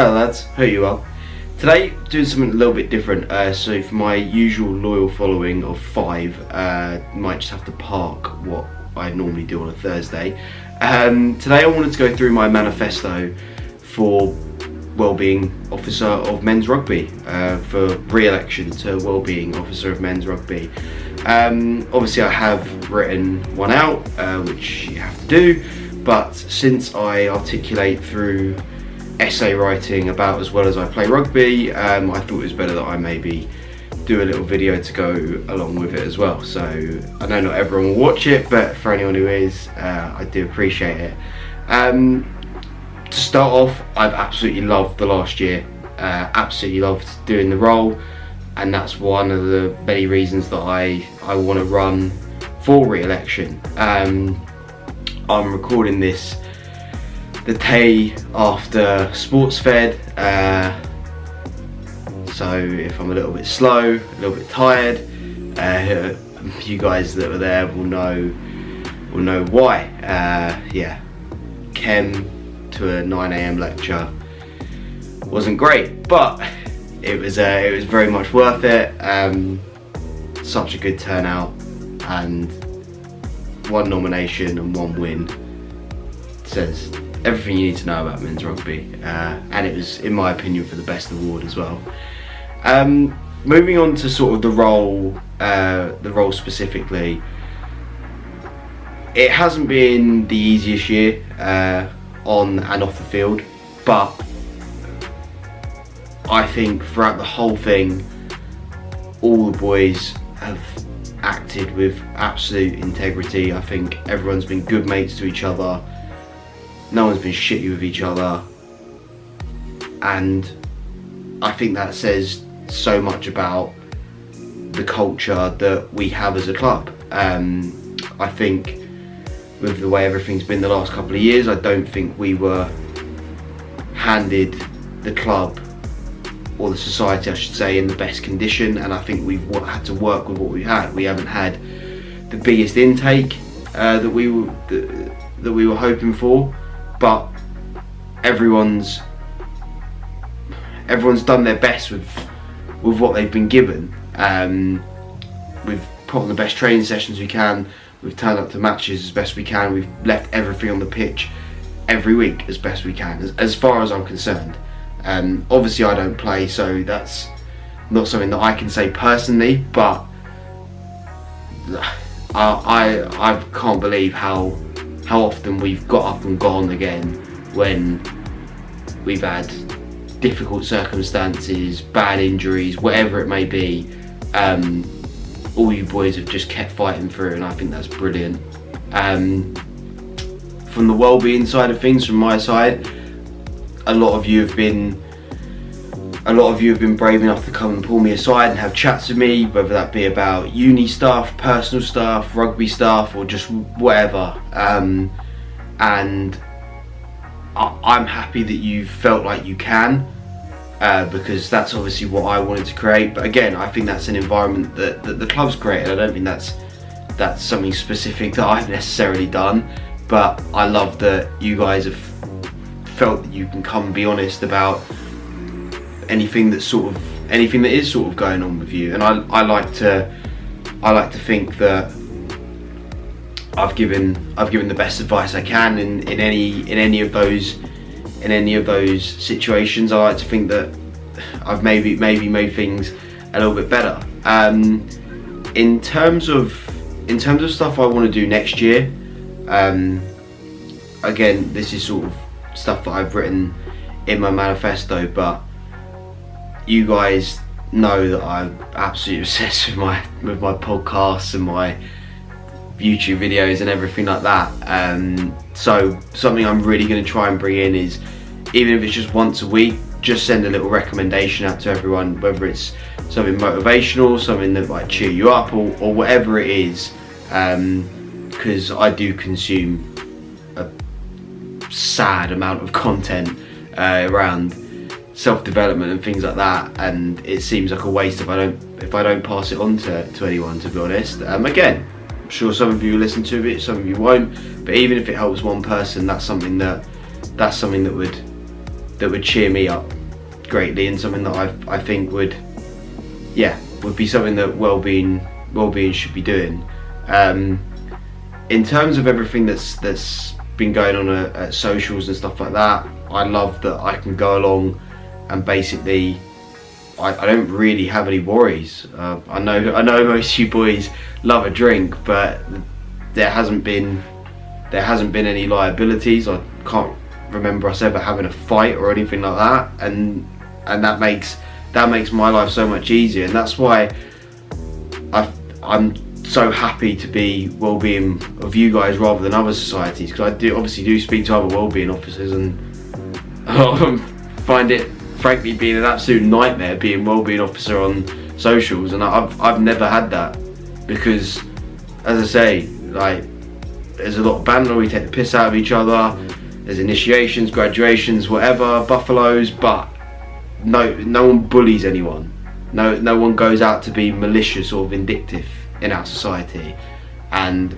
Hello lads, hope you're well. Today, doing something a little bit different. So for my usual loyal following of 5, might just have to park what I normally do on a Thursday. Today I wanted to go through my manifesto for Wellbeing Officer of Men's Rugby, for re-election to Wellbeing Officer of Men's Rugby. Obviously I have written one out, which you have to do, but since I articulate through essay writing about as well as I play rugby, I thought it was better that I maybe do a little video to go along with it as well. So I know not everyone will watch it, but for anyone who is, I do appreciate it. To start off, I've absolutely loved the last year, absolutely loved doing the role, and that's one of the many reasons that I want to run for re-election. I'm recording this the day after Sports Fed, so if I'm a little bit slow, a little bit tired, you guys that were there will know why. Yeah, Chem to a 9 AM lecture wasn't great, but it was very much worth it. Such a good turnout, and one nomination and one win says everything you need to know about men's rugby, and it was, in my opinion, for the best award as well. Moving on to sort of the role specifically, it hasn't been the easiest year on and off the field, but I think throughout the whole thing, all the boys have acted with absolute integrity. I think everyone's been good mates to each other. No one's been shitty with each other, and I think that says so much about the culture that we have as a club. I think with the way everything's been the last couple of years, I don't think we were handed the club, or the society I should say, in the best condition, and I think we've had to work with what we had. We haven't had the biggest intake that we were hoping for, but everyone's done their best with what they've been given. We've put on the best training sessions we can, we've turned up to matches as best we can, we've left everything on the pitch every week as best we can, as far as I'm concerned. Obviously I don't play, so that's not something that I can say personally, but I can't believe how often we've got up and gone again when we've had difficult circumstances, bad injuries, whatever it may be. All you boys have just kept fighting through, and I think that's brilliant. From the well-being side of things, from my side, a lot of you have been brave enough to come and pull me aside and have chats with me, whether that be about uni stuff, personal stuff, rugby stuff, or just whatever. And I'm happy that you felt like you can, because that's obviously what I wanted to create. But again, I think that's an environment that the club's created. I don't think that's something specific that I've necessarily done, but I love that you guys have felt that you can come and be honest about anything that is sort of going on with you. And I like to think that I've given the best advice I can in any of those situations. I like to think that I've maybe made things a little bit better. In terms of stuff I want to do next year, again, this is sort of stuff that I've written in my manifesto, but you guys know that I'm absolutely obsessed with my podcasts and my YouTube videos and everything like that. So something I'm really going to try and bring in is, even if it's just once a week, just send a little recommendation out to everyone, whether it's something motivational, something that might cheer you up, or whatever it is, because I do consume a sad amount of content around self-development and things like that, and it seems like a waste if I don't pass it on to anyone, to be honest. Again, I'm sure some of you will listen to it, some of you won't, but even if it helps one person, that's something that would cheer me up greatly, and something that I think would be something that Wellbeing should be doing. In terms of everything that's been going on at socials and stuff like that, I love that I can go along and basically I don't really have any worries. I know most of you boys love a drink, but there hasn't been any liabilities. I can't remember us ever having a fight or anything like that, and that makes my life so much easier, and that's why I'm so happy to be Wellbeing of you guys rather than other societies, because I do speak to other Wellbeing officers, and I find it frankly being an absolute nightmare being Wellbeing officer on socials, and I've never had that, because as I say, like, there's a lot of banter, we take the piss out of each other, there's initiations, graduations, whatever, buffaloes, but no one bullies anyone. No one goes out to be malicious or vindictive in our society, and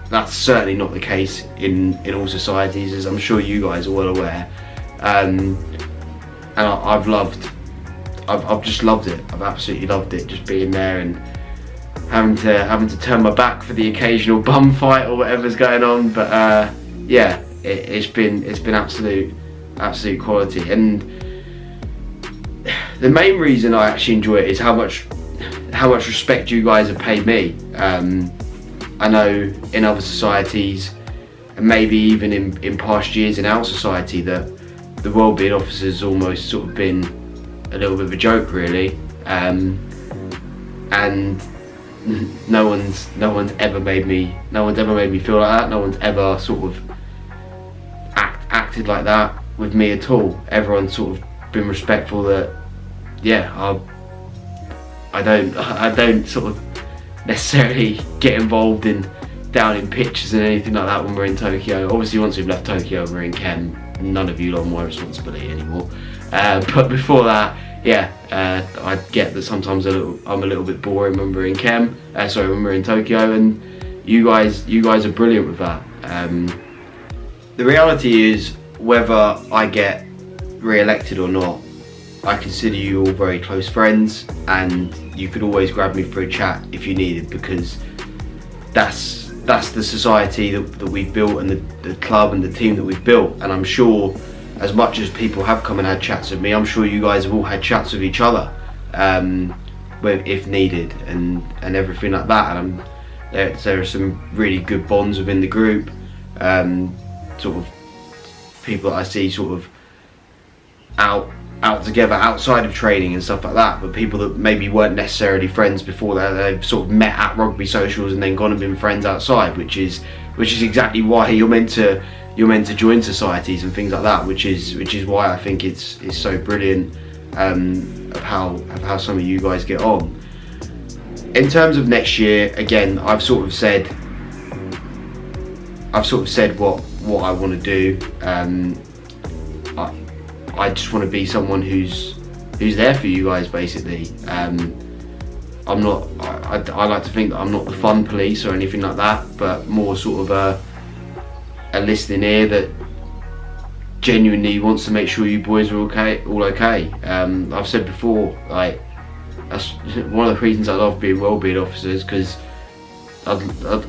that's certainly not the case in all societies, as I'm sure you guys are well aware. And I've just loved it. I've absolutely loved it, just being there and having to turn my back for the occasional bum fight or whatever's going on. But it's been absolute quality, and the main reason I actually enjoy it is how much respect you guys have paid me. I know in other societies, and maybe even in past years in our society, that the Wellbeing officers almost sort of been a little bit of a joke, really, and no one's ever made me feel like that. No one's ever sort of acted like that with me at all. Everyone's sort of been respectful that I don't sort of necessarily get involved down in pictures and anything like that when we're in Tokyo. Obviously once we've left Tokyo and we're in Kem, none of you are my responsibility anymore. But before that, I get that sometimes I'm a little bit boring when we're in when we're in Tokyo, and you guys are brilliant with that. The reality is, whether I get re-elected or not, I consider you all very close friends, and you could always grab me for a chat if you needed, because that's the society that we've built, and the club and the team that we've built. And I'm sure, as much as people have come and had chats with me, I'm sure you guys have all had chats with each other, if needed, and everything like that. And there are some really good bonds within the group, sort of people that I see sort of out together outside of training and stuff like that, but people that maybe weren't necessarily friends before that, they've sort of met at rugby socials and then gone and been friends outside, which is exactly why you're meant to join societies and things like that, which is why I think it's so brilliant of how some of you guys get on. In terms of next year, again, I've sort of said what I want to do. I just want to be someone who's there for you guys, basically. I'm not. I like to think that I'm not the fun police or anything like that, but more sort of a listening ear that genuinely wants to make sure you boys are all okay. I've said before, like, that's one of the reasons I love being Wellbeing officers, because I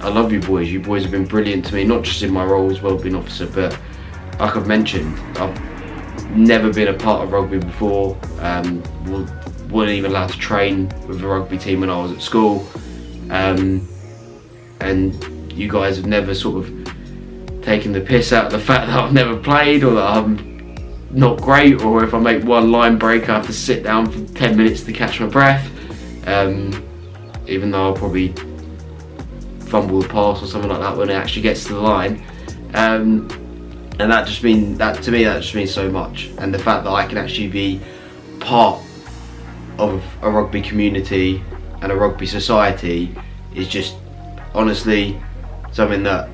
love you boys. You boys have been brilliant to me, not just in my role as Wellbeing officer, but like I've mentioned, I've never been a part of rugby before. Weren't even allowed to train with the rugby team when I was at school, and you guys have never sort of taken the piss out of the fact that I've never played, or that I'm not great, or if I make one line break I have to sit down for 10 minutes to catch my breath, even though I'll probably fumble the pass or something like that when it actually gets to the line. And that just means so much, and the fact that I can actually be part of a rugby community and a rugby society is just honestly something that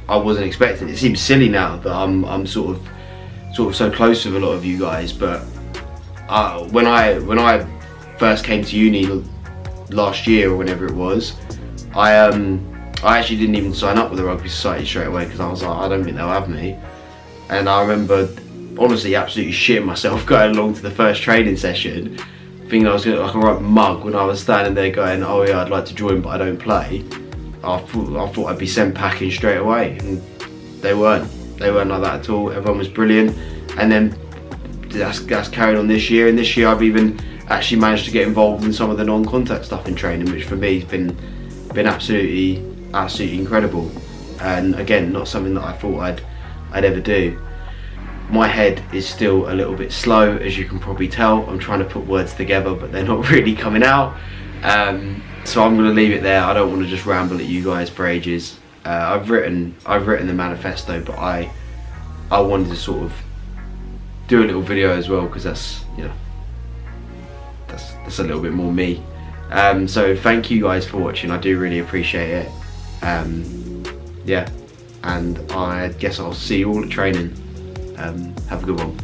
I wasn't expecting. It seems silly now that I'm sort of so close with a lot of you guys, but when I first came to uni last year or whenever it was, I actually didn't even sign up with the Rugby Society straight away, because I was like, I don't think they'll have me. And I remember honestly absolutely shitting myself going along to the first training session, thinking I was going to look like a right mug when I was standing there going, oh yeah, I'd like to join but I don't play. I thought I'd be sent packing straight away, and they weren't like that at all. Everyone was brilliant, and then that's carried on this year, and this year I've even actually managed to get involved in some of the non-contact stuff in training, which for me has been absolutely incredible, and again, not something that I thought I'd ever do. My head is still a little bit slow, as you can probably tell. I'm trying to put words together, but they're not really coming out. So I'm going to leave it there. I don't want to just ramble at you guys for ages. I've written the manifesto, but I wanted to sort of do a little video as well, because that's, you know, that's a little bit more me. So thank you guys for watching. I do really appreciate it. Yeah, and I guess I'll see you all at training. Have a good one.